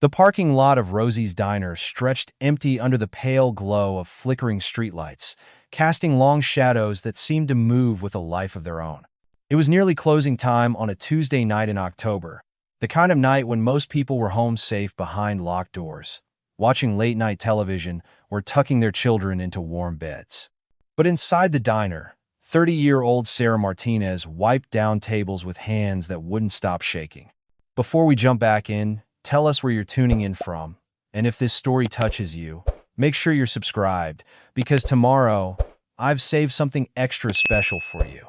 The parking lot of Rosie's diner stretched empty under the pale glow of flickering streetlights, casting long shadows that seemed to move with a life of their own. It was nearly closing time on a Tuesday night in October, the kind of night when most people were home safe behind locked doors, watching late-night television or tucking their children into warm beds. But inside the diner, 30-year-old Sarah Martinez wiped down tables with hands that wouldn't stop shaking. Before we jump back in, tell us where you're tuning in from, and if this story touches you, make sure you're subscribed, because tomorrow, I've saved something extra special for you.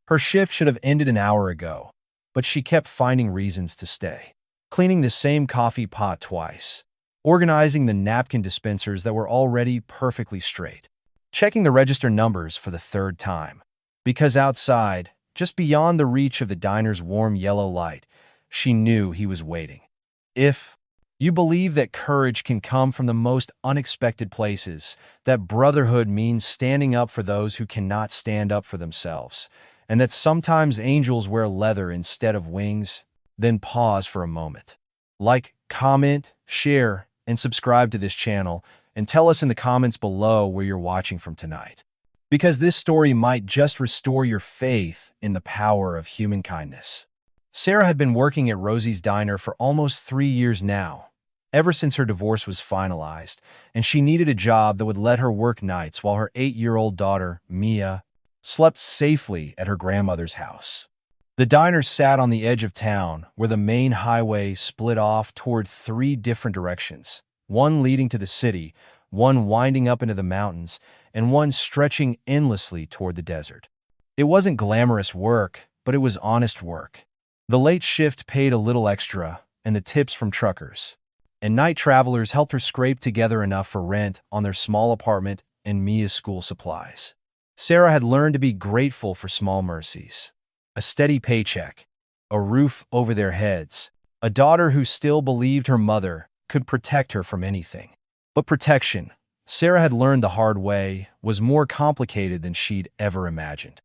Her shift should have ended an hour ago, but she kept finding reasons to stay. Cleaning the same coffee pot twice, organizing the napkin dispensers that were already perfectly straight, checking the register numbers for the third time. Because outside, just beyond the reach of the diner's warm yellow light, she knew he was waiting. If you believe that courage can come from the most unexpected places, that brotherhood means standing up for those who cannot stand up for themselves, and that sometimes angels wear leather instead of wings, then pause for a moment. Like, comment, share, and subscribe to this channel, and tell us in the comments below where you're watching from tonight. Because this story might just restore your faith in the power of human kindness. Sarah had been working at Rosie's diner for almost 3 years now, ever since her divorce was finalized, and she needed a job that would let her work nights while her 8-year-old daughter, Mia, slept safely at her grandmother's house. The diner sat on the edge of town, where the main highway split off toward 3 different directions, one leading to the city, one winding up into the mountains, and one stretching endlessly toward the desert. It wasn't glamorous work, but it was honest work. The late shift paid a little extra, and the tips from truckers and night travelers helped her scrape together enough for rent on their small apartment and Mia's school supplies. Sarah had learned to be grateful for small mercies. A steady paycheck, a roof over their heads, a daughter who still believed her mother could protect her from anything. But protection, Sarah had learned the hard way, was more complicated than she'd ever imagined.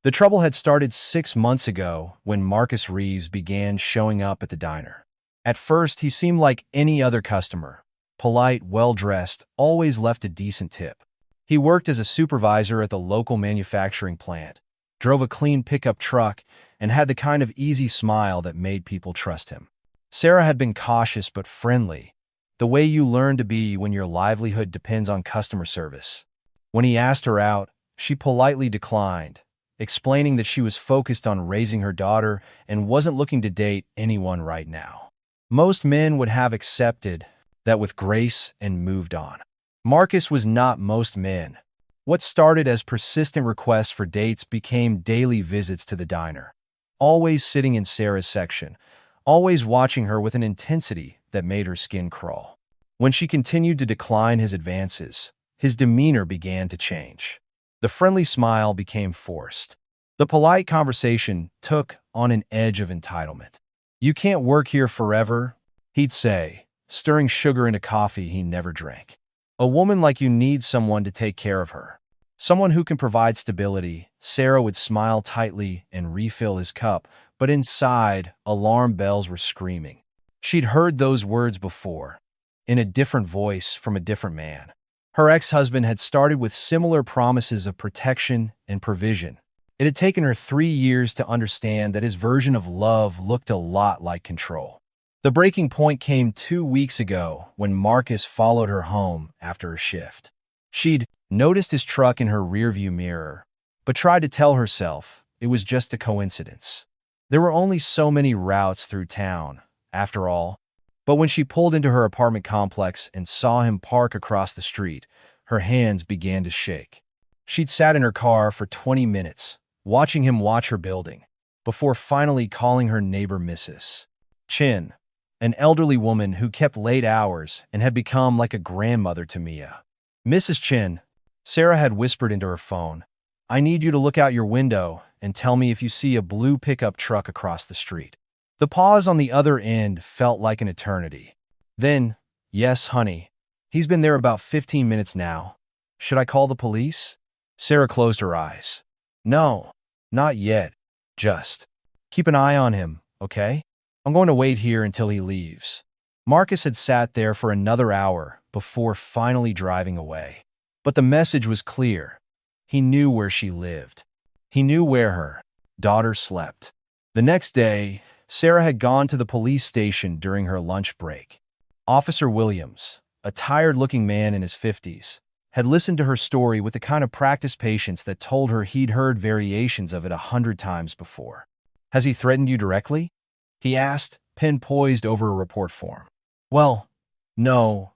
The trouble had started 6 months ago when Marcus Reeves began showing up at the diner. At first, he seemed like any other customer. Polite, well-dressed, always left a decent tip. He worked as a supervisor at the local manufacturing plant, drove a clean pickup truck, and had the kind of easy smile that made people trust him. Sarah had been cautious but friendly, the way you learn to be when your livelihood depends on customer service. When he asked her out, she politely declined, explaining that she was focused on raising her daughter and wasn't looking to date anyone right now. Most men would have accepted that with grace and moved on. Marcus was not most men. What started as persistent requests for dates became daily visits to the diner, always sitting in Sarah's section, always watching her with an intensity that made her skin crawl. When she continued to decline his advances, his demeanor began to change. The friendly smile became forced. The polite conversation took on an edge of entitlement. "You can't work here forever," he'd say, stirring sugar into coffee he never drank. "A woman like you needs someone to take care of her. Someone who can provide stability." Sarah would smile tightly and refill his cup, but inside, alarm bells were screaming. She'd heard those words before, in a different voice from a different man. Her ex-husband had started with similar promises of protection and provision. It had taken her 3 years to understand that his version of love looked a lot like control. The breaking point came 2 weeks ago when Marcus followed her home after her shift. She'd noticed his truck in her rearview mirror, but tried to tell herself it was just a coincidence. There were only so many routes through town, after all. But when she pulled into her apartment complex and saw him park across the street, her hands began to shake. She'd sat in her car for 20 minutes, watching him watch her building, before finally calling her neighbor Mrs. Chin, an elderly woman who kept late hours and had become like a grandmother to Mia. "Mrs. Chin," Sarah had whispered into her phone, "I need you to look out your window and tell me if you see a blue pickup truck across the street." The pause on the other end felt like an eternity. Then, "Yes, honey. He's been there about 15 minutes now. Should I call the police?" Sarah closed her eyes. "No, not yet. Just keep an eye on him, okay? I'm going to wait here until he leaves." Marcus had sat there for another hour before finally driving away. But the message was clear. He knew where she lived. He knew where her daughter slept. The next day, Sarah had gone to the police station during her lunch break. Officer Williams, a tired-looking man in his 50s, had listened to her story with the kind of practiced patience that told her he'd heard variations of it 100 times before. "Has he threatened you directly?" he asked, pen poised over a report form. "Well, no,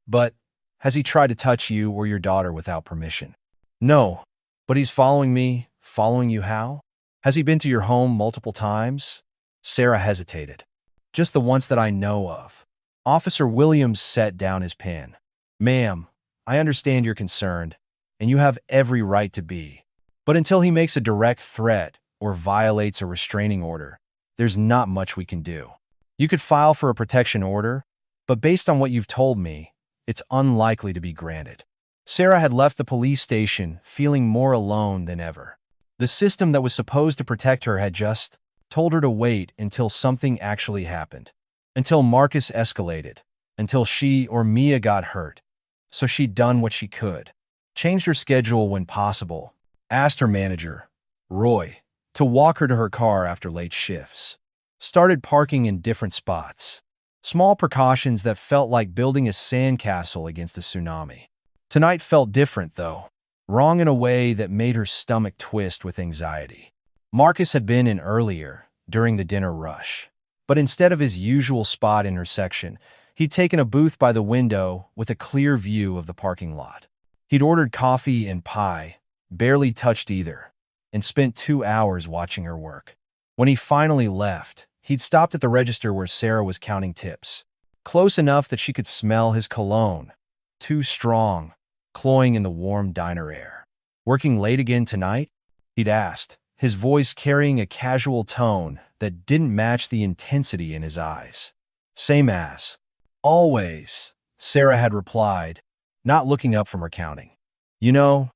but has he tried to touch you or your daughter without permission?" "No, but he's following me." "Following you how?" "Has he been to your home multiple times?" Sarah hesitated. "Just the once that I know of." Officer Williams set down his pen. "Ma'am, I understand you're concerned, and you have every right to be. But until he makes a direct threat or violates a restraining order, there's not much we can do. You could file for a protection order, but based on what you've told me, it's unlikely to be granted." Sarah had left the police station feeling more alone than ever. The system that was supposed to protect her had just told her to wait until something actually happened, until Marcus escalated, until she or Mia got hurt. So she'd done what she could, changed her schedule when possible, asked her manager, Roy, to walk her to her car after late shifts, started parking in different spots. Small precautions that felt like building a sandcastle against a tsunami. Tonight felt different, though, wrong in a way that made her stomach twist with anxiety. Marcus had been in earlier, during the dinner rush, but instead of his usual spot in her section, he'd taken a booth by the window with a clear view of the parking lot. He'd ordered coffee and pie, barely touched either, and spent 2 hours watching her work. When he finally left, he'd stopped at the register where Sarah was counting tips, close enough that she could smell his cologne, too strong, cloying in the warm diner air. "Working late again tonight?" he'd asked, his voice carrying a casual tone that didn't match the intensity in his eyes. "Same as always," Sarah had replied, not looking up from her counting. "You know,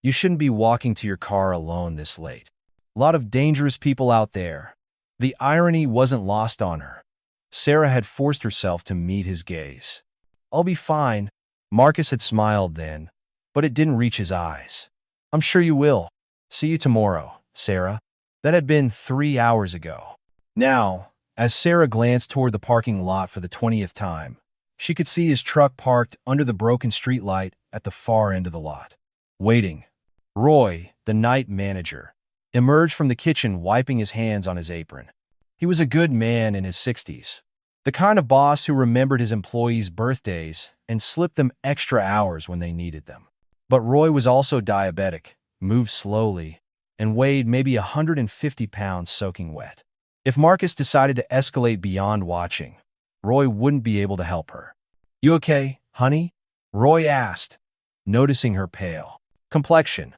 you shouldn't be walking to your car alone this late. A lot of dangerous people out there." The irony wasn't lost on her. Sarah had forced herself to meet his gaze. "I'll be fine," Marcus had smiled then, but it didn't reach his eyes. "I'm sure you will. See you tomorrow, Sarah." That had been 3 hours ago. Now, as Sarah glanced toward the parking lot for the 20th time, she could see his truck parked under the broken streetlight at the far end of the lot, waiting. Roy, the night manager, emerged from the kitchen wiping his hands on his apron. He was a good man in his 60s, the kind of boss who remembered his employees' birthdays and slipped them extra hours when they needed them. But Roy was also diabetic, moved slowly, and weighed maybe 150 pounds soaking wet. If Marcus decided to escalate beyond watching, Roy wouldn't be able to help her. "You okay, honey?" Roy asked, noticing her pale complexion.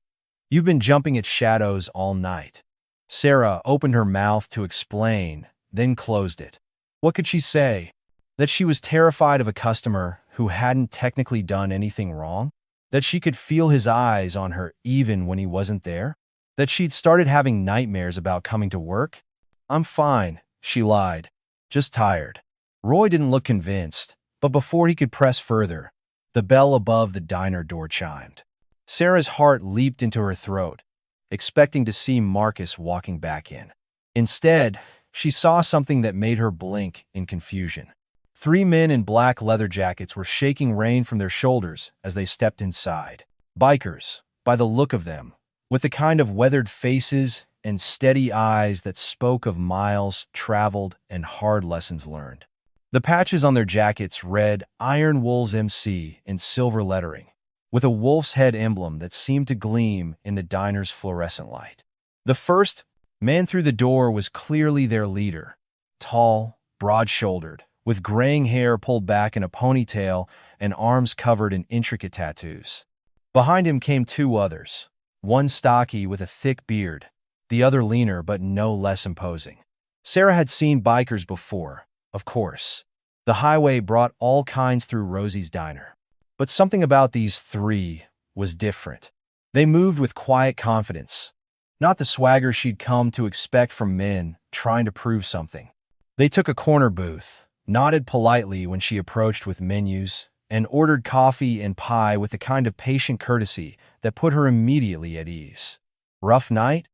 "You've been jumping at shadows all night." Sarah opened her mouth to explain, then closed it. What could she say? That she was terrified of a customer who hadn't technically done anything wrong? That she could feel his eyes on her even when he wasn't there? That she'd started having nightmares about coming to work? "I'm fine," she lied. "Just tired." Roy didn't look convinced, but before he could press further, the bell above the diner door chimed. Sarah's heart leaped into her throat, expecting to see Marcus walking back in. Instead, she saw something that made her blink in confusion. 3 men in black leather jackets were shaking rain from their shoulders as they stepped inside. Bikers, by the look of them, with the kind of weathered faces and steady eyes that spoke of miles traveled and hard lessons learned. The patches on their jackets read Iron Wolves MC in silver lettering, with a wolf's head emblem that seemed to gleam in the diner's fluorescent light. The first man through the door was clearly their leader, tall, broad-shouldered, with graying hair pulled back in a ponytail and arms covered in intricate tattoos. Behind him came 2 others, one stocky with a thick beard, the other leaner but no less imposing. Sarah had seen bikers before, of course. The highway brought all kinds through Rosie's diner. But something about these 3 was different. They moved with quiet confidence, not the swagger she'd come to expect from men trying to prove something. They took a corner booth, nodded politely when she approached with menus, and ordered coffee and pie with the kind of patient courtesy that put her immediately at ease. "Rough night?"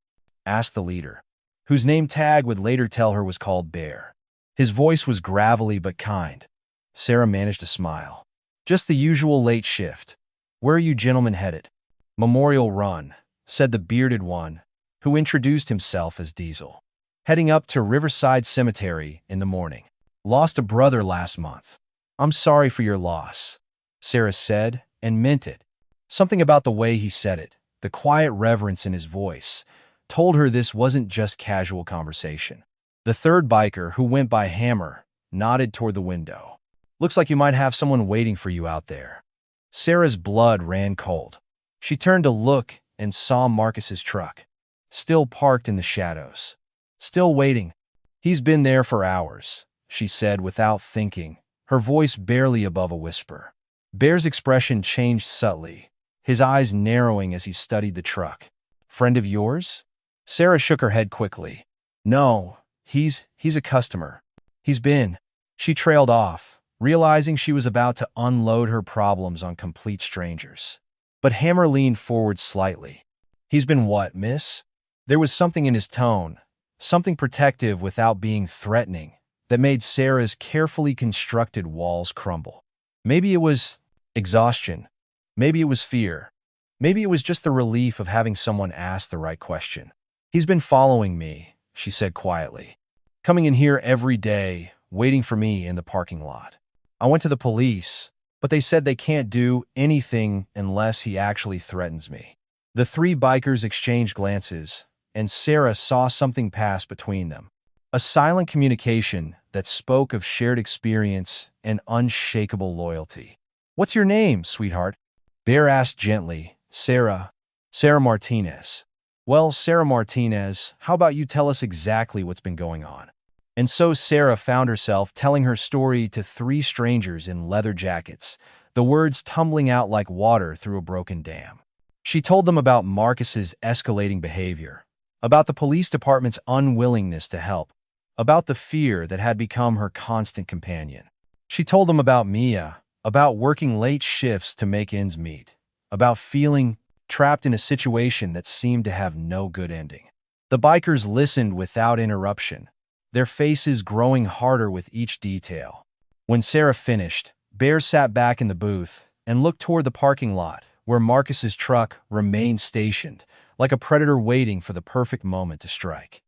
asked the leader, whose name tag would later tell her was called Bear. His voice was gravelly but kind. Sarah managed to smile. "Just the usual late shift. Where are you gentlemen headed?" "Memorial Run," said the bearded one, who introduced himself as Diesel. "Heading up to Riverside Cemetery in the morning. Lost a brother last month." "I'm sorry for your loss," Sarah said, and meant it. Something about the way he said it, the quiet reverence in his voice, told her this wasn't just casual conversation. The third biker, who went by Hammer, nodded toward the window. "Looks like you might have someone waiting for you out there." Sarah's blood ran cold. She turned to look and saw Marcus's truck, still parked in the shadows. "Still waiting. He's been there for hours," she said without thinking, her voice barely above a whisper. Bear's expression changed subtly, his eyes narrowing as he studied the truck. "Friend of yours?" Sarah shook her head quickly. "No, he's a customer. He's been—" She trailed off, realizing she was about to unload her problems on complete strangers. But Hammer leaned forward slightly. "He's been what, miss?" There was something in his tone, something protective without being threatening, that made Sarah's carefully constructed walls crumble. Maybe it was exhaustion. Maybe it was fear. Maybe it was just the relief of having someone ask the right question. "He's been following me," she said quietly. "Coming in here every day, waiting for me in the parking lot. I went to the police, but they said they can't do anything unless he actually threatens me." The three bikers exchanged glances, and Sarah saw something pass between them. A silent communication that spoke of shared experience and unshakable loyalty. "What's your name, sweetheart?" Bear asked gently. Sarah Martinez." "Well, Sarah Martinez, how about you tell us exactly what's been going on?" And so Sarah found herself telling her story to three strangers in leather jackets, the words tumbling out like water through a broken dam. She told them about Marcus's escalating behavior, about the police department's unwillingness to help, about the fear that had become her constant companion. She told them about Mia, about working late shifts to make ends meet, about feeling trapped in a situation that seemed to have no good ending. The bikers listened without interruption, their faces growing harder with each detail. When Sarah finished, Bear sat back in the booth and looked toward the parking lot where Marcus's truck remained stationed, like a predator waiting for the perfect moment to strike.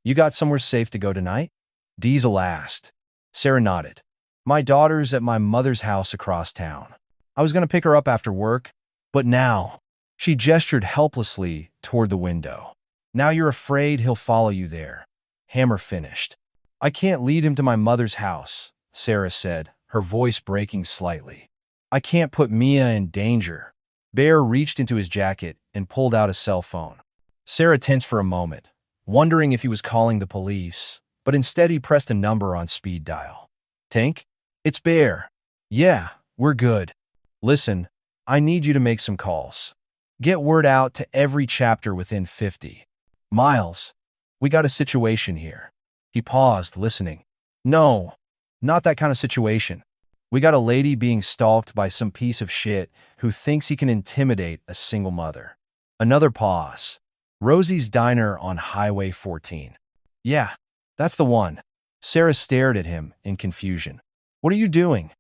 "You got somewhere safe to go tonight?" Diesel asked. Sarah nodded. "My daughter's at my mother's house across town. I was going to pick her up after work, but now—" She gestured helplessly toward the window. "Now you're afraid he'll follow you there." Hammer finished. "I can't lead him to my mother's house," Sarah said, her voice breaking slightly. "I can't put Mia in danger." Bear reached into his jacket and pulled out a cell phone. Sarah tensed for a moment, wondering if he was calling the police, but instead he pressed a number on speed dial. "Tank? It's Bear." "Yeah, we're good. Listen, I need you to make some calls. Get word out to every chapter within 50 miles. We got a situation here." He paused, listening. "No, not that kind of situation. We got a lady being stalked by some piece of shit who thinks he can intimidate a single mother." Another pause. "Rosie's Diner on Highway 14. "Yeah, that's the one." Sarah stared at him in confusion. "What are you doing?"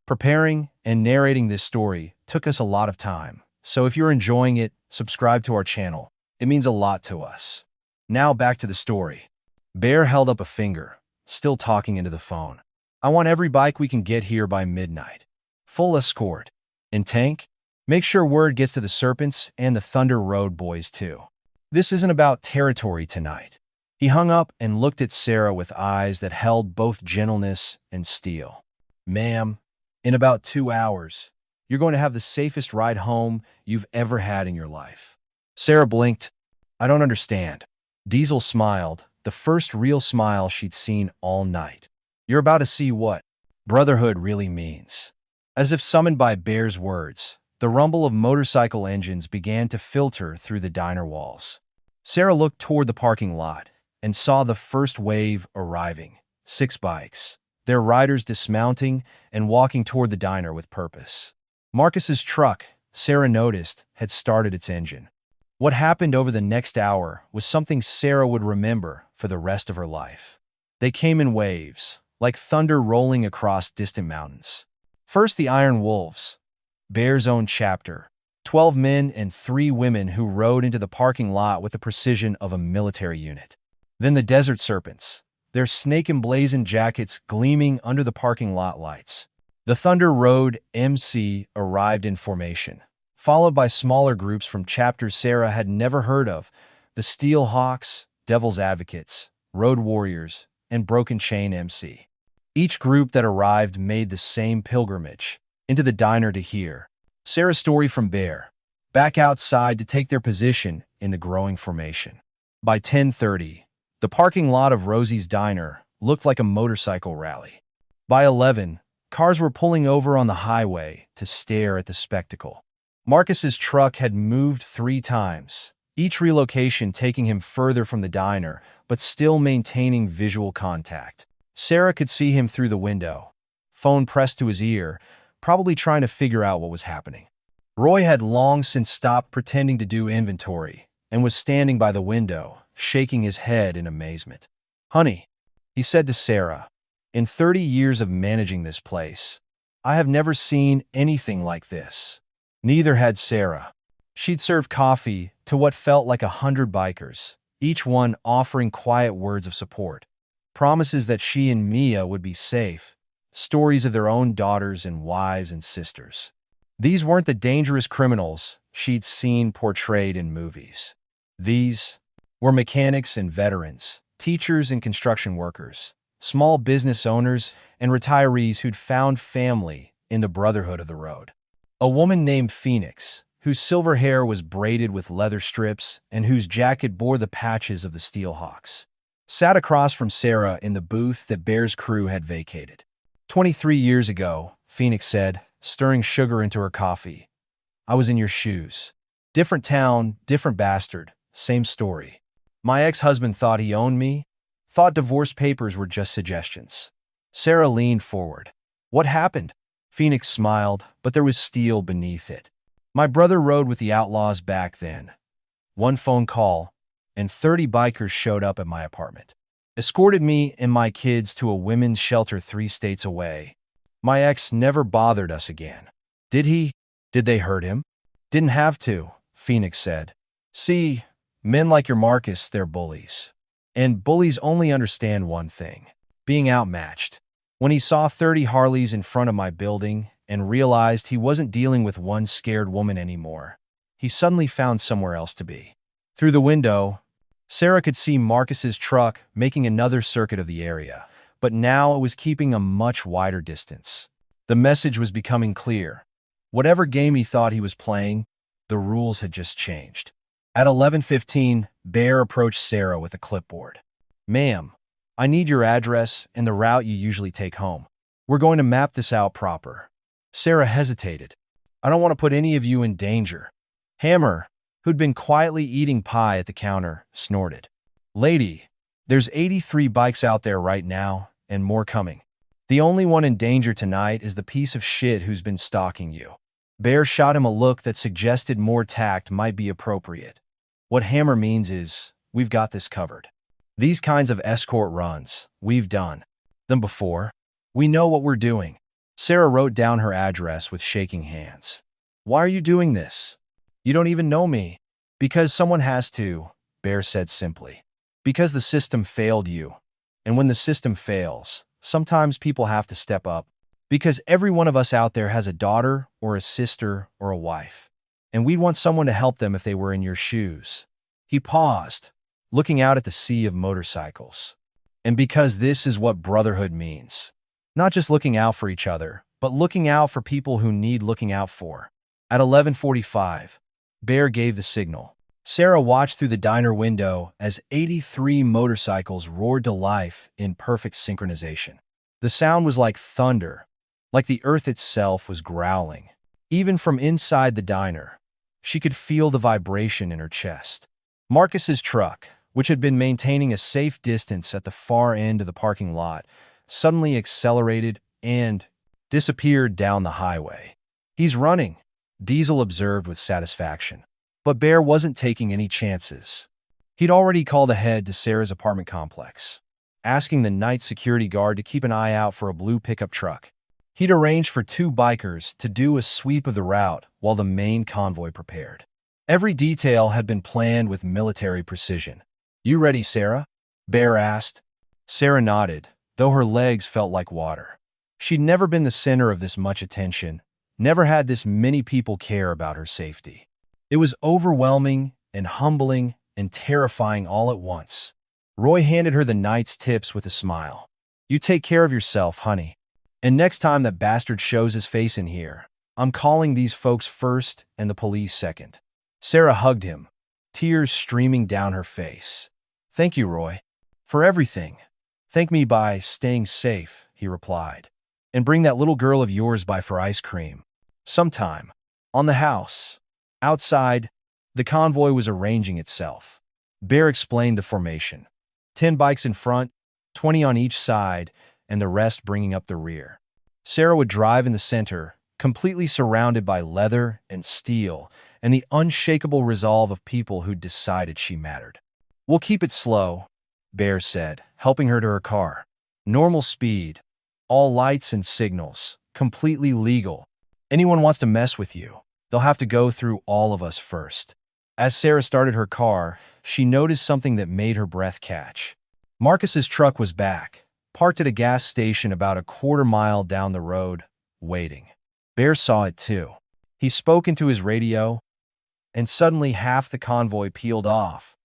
Preparing and narrating this story took us a lot of time, so if you're enjoying it, subscribe to our channel. It means a lot to us. Now back to the story. Bear held up a finger, still talking into the phone. "I want every bike we can get here by midnight. Full escort. And Tank, make sure word gets to the Serpents and the Thunder Road boys too. This isn't about territory tonight." He hung up and looked at Sarah with eyes that held both gentleness and steel. "Ma'am, in about 2 hours, you're going to have the safest ride home you've ever had in your life." Sarah blinked. "I don't understand." Diesel smiled, the first real smile she'd seen all night. "You're about to see what brotherhood really means." As if summoned by Bear's words, the rumble of motorcycle engines began to filter through the diner walls. Sarah looked toward the parking lot and saw the first wave arriving. 6 bikes, their riders dismounting and walking toward the diner with purpose. Marcus's truck, Sarah noticed, had started its engine. What happened over the next hour was something Sarah would remember for the rest of her life. They came in waves, like thunder rolling across distant mountains. First, the Iron Wolves, Bear's own chapter. 12 men and 3 women who rode into the parking lot with the precision of a military unit. Then the Desert Serpents, their snake-emblazoned jackets gleaming under the parking lot lights. The Thunder Road MC arrived in formation, followed by smaller groups from chapters Sarah had never heard of: the Steel Hawks, Devil's Advocates, Road Warriors, and Broken Chain MC. Each group that arrived made the same pilgrimage into the diner to hear Sarah's story from Bear, back outside to take their position in the growing formation. By 10:30, the parking lot of Rosie's diner looked like a motorcycle rally. By 11, cars were pulling over on the highway to stare at the spectacle. Marcus's truck had moved 3 times, each relocation taking him further from the diner, but still maintaining visual contact. Sarah could see him through the window, phone pressed to his ear, probably trying to figure out what was happening. Roy had long since stopped pretending to do inventory and was standing by the window, shaking his head in amazement. "Honey," he said to Sarah, "in 30 years of managing this place, I have never seen anything like this." Neither had Sarah. She'd served coffee to what felt like 100 bikers, each one offering quiet words of support, promises that she and Mia would be safe, stories of their own daughters and wives and sisters. These weren't the dangerous criminals she'd seen portrayed in movies. These were mechanics and veterans, teachers and construction workers, small business owners and retirees who'd found family in the Brotherhood of the Road. A woman named Phoenix, whose silver hair was braided with leather strips and whose jacket bore the patches of the Steel Hawks, sat across from Sarah in the booth that Bear's crew had vacated. 23 years ago, Phoenix said, stirring sugar into her coffee, "I was in your shoes. Different town, different bastard, same story. My ex-husband thought he owned me, thought divorce papers were just suggestions." Sarah leaned forward. "What happened?" Phoenix smiled, but there was steel beneath it. "My brother rode with the outlaws back then. One phone call, and 30 bikers showed up at my apartment. Escorted me and my kids to a women's shelter 3 states away. My ex never bothered us again." "Did he? Did they hurt him?" "Didn't have to," Phoenix said. "See, men like your Marcus, they're bullies. And bullies only understand one thing: being outmatched. When he saw 30 Harleys in front of my building and realized he wasn't dealing with one scared woman anymore, he suddenly found somewhere else to be." Through the window, Sarah could see Marcus's truck making another circuit of the area, but now it was keeping a much wider distance. The message was becoming clear. Whatever game he thought he was playing, the rules had just changed. At 11:15, Bear approached Sarah with a clipboard. "Ma'am, I need your address and the route you usually take home. We're going to map this out proper." Sarah hesitated. "I don't want to put any of you in danger." Hammer, who'd been quietly eating pie at the counter, snorted. "Lady, there's 83 bikes out there right now, and more coming. The only one in danger tonight is the piece of shit who's been stalking you." Bear shot him a look that suggested more tact might be appropriate. "What Hammer means is, we've got this covered. These kinds of escort runs, we've done them before. We know what we're doing." Sarah wrote down her address with shaking hands. "Why are you doing this? You don't even know me." "Because someone has to," Bear said simply. "Because the system failed you. And when the system fails, sometimes people have to step up. Because every one of us out there has a daughter or a sister or a wife. And we'd want someone to help them if they were in your shoes." He paused, looking out at the sea of motorcycles. "And because this is what brotherhood means. Not just looking out for each other, but looking out for people who need looking out for." At 11:45, Bear gave the signal. Sarah watched through the diner window as 83 motorcycles roared to life in perfect synchronization. The sound was like thunder, like the earth itself was growling. Even from inside the diner, she could feel the vibration in her chest. Marcus's truck, which had been maintaining a safe distance at the far end of the parking lot, suddenly accelerated and disappeared down the highway. "He's running," Diesel observed with satisfaction. But Bear wasn't taking any chances. He'd already called ahead to Sarah's apartment complex, asking the night security guard to keep an eye out for a blue pickup truck. He'd arranged for 2 bikers to do a sweep of the route while the main convoy prepared. Every detail had been planned with military precision. "You ready, Sarah?" Bear asked. Sarah nodded, though her legs felt like water. She'd never been the center of this much attention, never had this many people care about her safety. It was overwhelming and humbling and terrifying all at once. Roy handed her the night's tips with a smile. "You take care of yourself, honey. And next time that bastard shows his face in here, I'm calling these folks first and the police second." Sarah hugged him, tears streaming down her face. "Thank you, Roy. For everything." "Thank me by staying safe," he replied. "And bring that little girl of yours by for ice cream. Sometime." On the house. Outside, the convoy was arranging itself. Bear explained the formation. 10 bikes in front, 20 on each side, and the rest bringing up the rear. Sarah would drive in the center, completely surrounded by leather and steel and the unshakable resolve of people who decided she mattered. "We'll keep it slow," Bear said, helping her to her car. "Normal speed. All lights and signals. Completely legal. Anyone wants to mess with you, they'll have to go through all of us first." As Sarah started her car, she noticed something that made her breath catch. Marcus's truck was back, parked at a gas station about a quarter-mile down the road, waiting. Bear saw it too. He spoke into his radio, and suddenly half the convoy peeled off,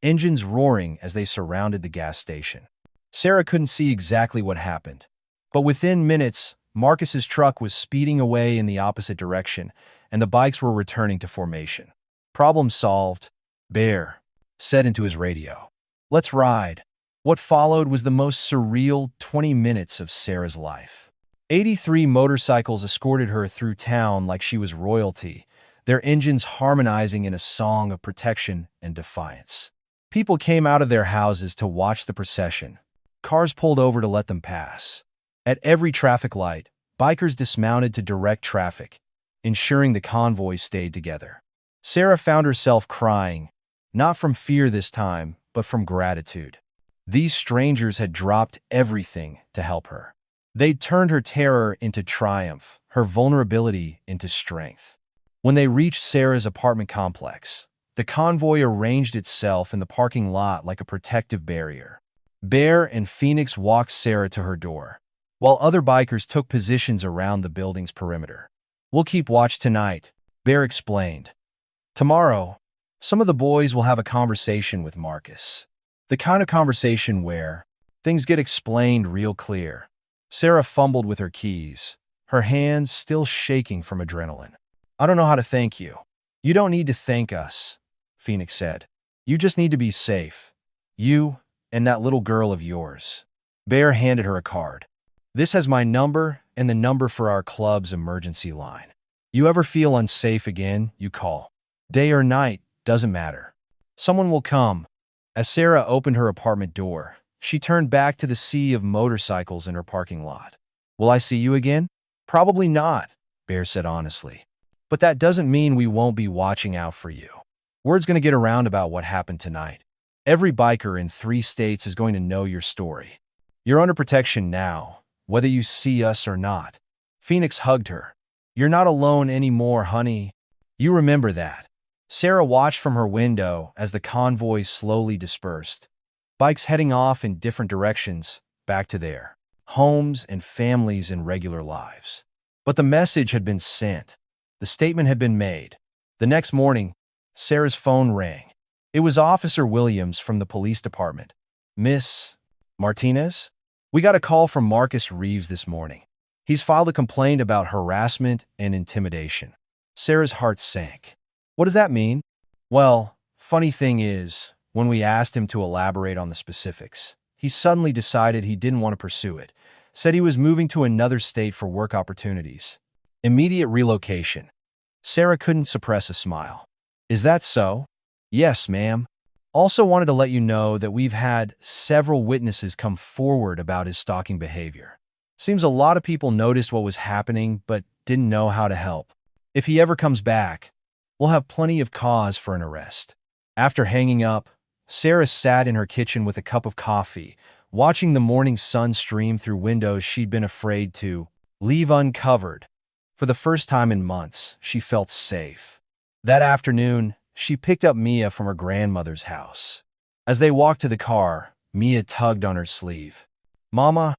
engines roaring as they surrounded the gas station. Sarah couldn't see exactly what happened, but within minutes, Marcus's truck was speeding away in the opposite direction, and the bikes were returning to formation. "Problem solved," Bear said into his radio. "Let's ride." What followed was the most surreal 20 minutes of Sarah's life. 83 motorcycles escorted her through town like she was royalty, their engines harmonizing in a song of protection and defiance. People came out of their houses to watch the procession. Cars pulled over to let them pass. At every traffic light, bikers dismounted to direct traffic, ensuring the convoy stayed together. Sarah found herself crying, not from fear this time, but from gratitude. These strangers had dropped everything to help her. They'd turned her terror into triumph, her vulnerability into strength. When they reached Sarah's apartment complex, the convoy arranged itself in the parking lot like a protective barrier. Bear and Phoenix walked Sarah to her door, while other bikers took positions around the building's perimeter. "We'll keep watch tonight," Bear explained. "Tomorrow, some of the boys will have a conversation with Marcus. The kind of conversation where things get explained real clear." Sarah fumbled with her keys, her hands still shaking from adrenaline. "I don't know how to thank you." "You don't need to thank us," Phoenix said. "You just need to be safe. You and that little girl of yours." Bear handed her a card. "This has my number and the number for our club's emergency line. You ever feel unsafe again, you call. Day or night, doesn't matter. Someone will come." As Sarah opened her apartment door, she turned back to the sea of motorcycles in her parking lot. "Will I see you again?" "Probably not," Bear said honestly. "But that doesn't mean we won't be watching out for you. Word's going to get around about what happened tonight. Every biker in 3 states is going to know your story. You're under protection now, whether you see us or not." Phoenix hugged her. "You're not alone anymore, honey. You remember that." Sarah watched from her window as the convoy slowly dispersed, bikes heading off in different directions, back to their homes and families and regular lives. But the message had been sent. The statement had been made. The next morning, Sarah's phone rang. It was Officer Williams from the police department. "Miss Martinez? We got a call from Marcus Reeves this morning. He's filed a complaint about harassment and intimidation." Sarah's heart sank. "What does that mean?" "Well, funny thing is, when we asked him to elaborate on the specifics, he suddenly decided he didn't want to pursue it, said he was moving to another state for work opportunities. Immediate relocation." Sarah couldn't suppress a smile. "Is that so?" "Yes, ma'am. Also wanted to let you know that we've had several witnesses come forward about his stalking behavior. Seems a lot of people noticed what was happening but didn't know how to help. If he ever comes back, we'll have plenty of cause for an arrest. After hanging up, Sarah sat in her kitchen with a cup of coffee, watching the morning sun stream through windows she'd been afraid to leave uncovered. For the first time in months, she felt safe. That afternoon, she picked up Mia from her grandmother's house. As they walked to the car, Mia tugged on her sleeve. "Mama,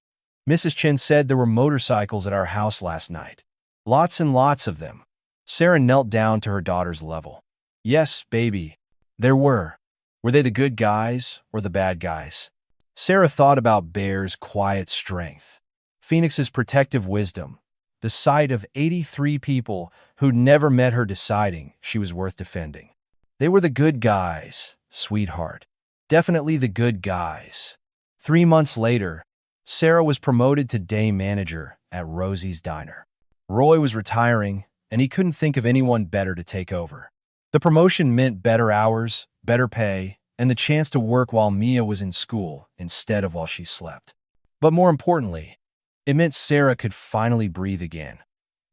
Mrs. Chen said there were motorcycles at our house last night. Lots and lots of them." Sarah knelt down to her daughter's level. "Yes, baby, there were. Were they the good guys or the bad guys?" Sarah thought about Bear's quiet strength, Phoenix's protective wisdom, the sight of 83 people who'd never met her deciding she was worth defending. They were the good guys, sweetheart. Definitely the good guys. 3 months later, Sarah was promoted to day manager at Rosie's diner. Roy was retiring, and he couldn't think of anyone better to take over. The promotion meant better hours, better pay, and the chance to work while Mia was in school instead of while she slept. But more importantly, it meant Sarah could finally breathe again.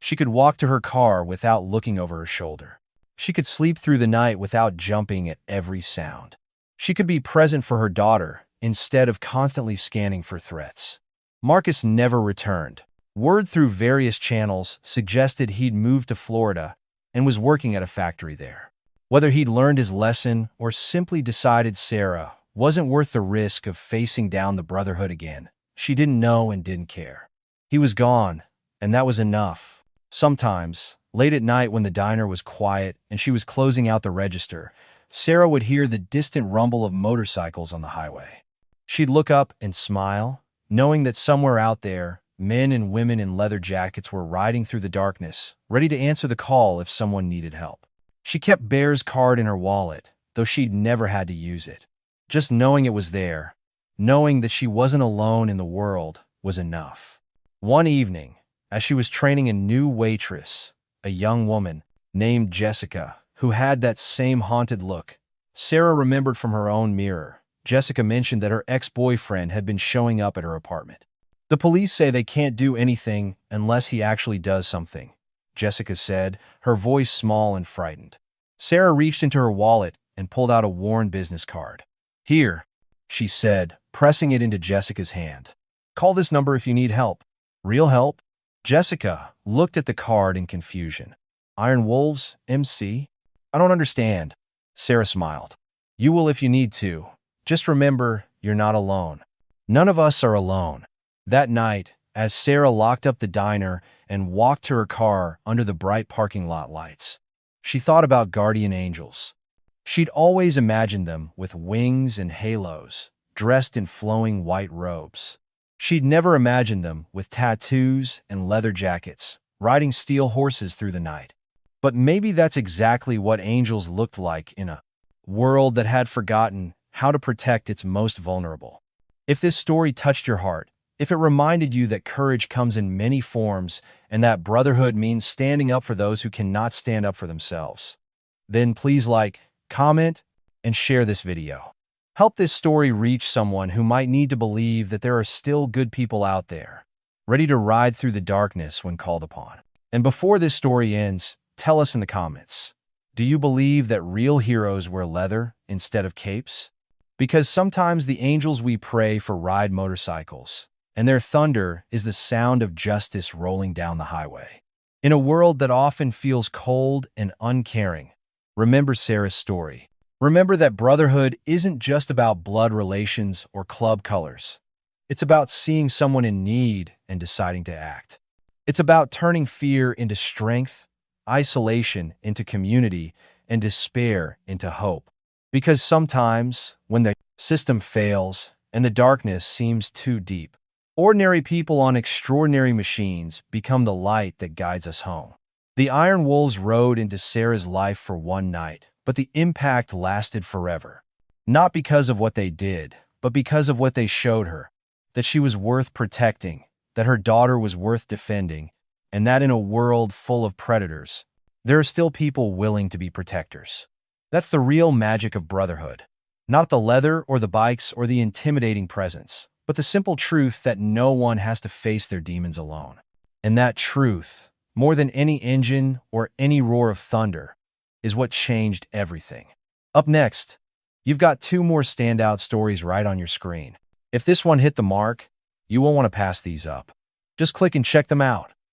She could walk to her car without looking over her shoulder. She could sleep through the night without jumping at every sound. She could be present for her daughter instead of constantly scanning for threats. Marcus never returned. Word through various channels suggested he'd moved to Florida and was working at a factory there. Whether he'd learned his lesson or simply decided Sarah wasn't worth the risk of facing down the Brotherhood again, she didn't know and didn't care. He was gone, and that was enough. Sometimes, late at night when the diner was quiet and she was closing out the register, Sarah would hear the distant rumble of motorcycles on the highway. She'd look up and smile, knowing that somewhere out there, men and women in leather jackets were riding through the darkness, ready to answer the call if someone needed help. She kept Bear's card in her wallet, though she'd never had to use it. Just knowing it was there, knowing that she wasn't alone in the world, was enough. One evening, as she was training a new waitress, a young woman named Jessica, who had that same haunted look, Sarah remembered from her own mirror. Jessica mentioned that her ex-boyfriend had been showing up at her apartment. "The police say they can't do anything unless he actually does something," Jessica said, her voice small and frightened. Sarah reached into her wallet and pulled out a worn business card. "Here," she said, pressing it into Jessica's hand. "Call this number if you need help." "Real help?" Jessica looked at the card in confusion. "Iron Wolves, MC? I don't understand." Sarah smiled. "You will if you need to. Just remember, you're not alone. None of us are alone." That night, as Sarah locked up the diner and walked to her car under the bright parking lot lights, she thought about guardian angels. She'd always imagined them with wings and halos, dressed in flowing white robes. She'd never imagined them with tattoos and leather jackets, riding steel horses through the night. But maybe that's exactly what angels looked like in a world that had forgotten how to protect its most vulnerable. If this story touched your heart, if it reminded you that courage comes in many forms and that brotherhood means standing up for those who cannot stand up for themselves, then please like, comment, and share this video. Help this story reach someone who might need to believe that there are still good people out there, ready to ride through the darkness when called upon. And before this story ends, tell us in the comments, do you believe that real heroes wear leather instead of capes? Because sometimes the angels we pray for ride motorcycles, and their thunder is the sound of justice rolling down the highway. In a world that often feels cold and uncaring, remember Sarah's story. Remember that brotherhood isn't just about blood relations or club colors. It's about seeing someone in need and deciding to act. It's about turning fear into strength, isolation into community, and despair into hope. Because sometimes, when the system fails and the darkness seems too deep, ordinary people on extraordinary machines become the light that guides us home. The Iron Wolves rode into Sarah's life for one night, but the impact lasted forever. Not because of what they did, but because of what they showed her. That she was worth protecting, that her daughter was worth defending, and that in a world full of predators, there are still people willing to be protectors. That's the real magic of brotherhood. Not the leather or the bikes or the intimidating presence, but the simple truth that no one has to face their demons alone. And that truth, more than any engine or any roar of thunder, is what changed everything. Up next, you've got two more standout stories right on your screen. If this one hit the mark, you won't want to pass these up. Just click and check them out.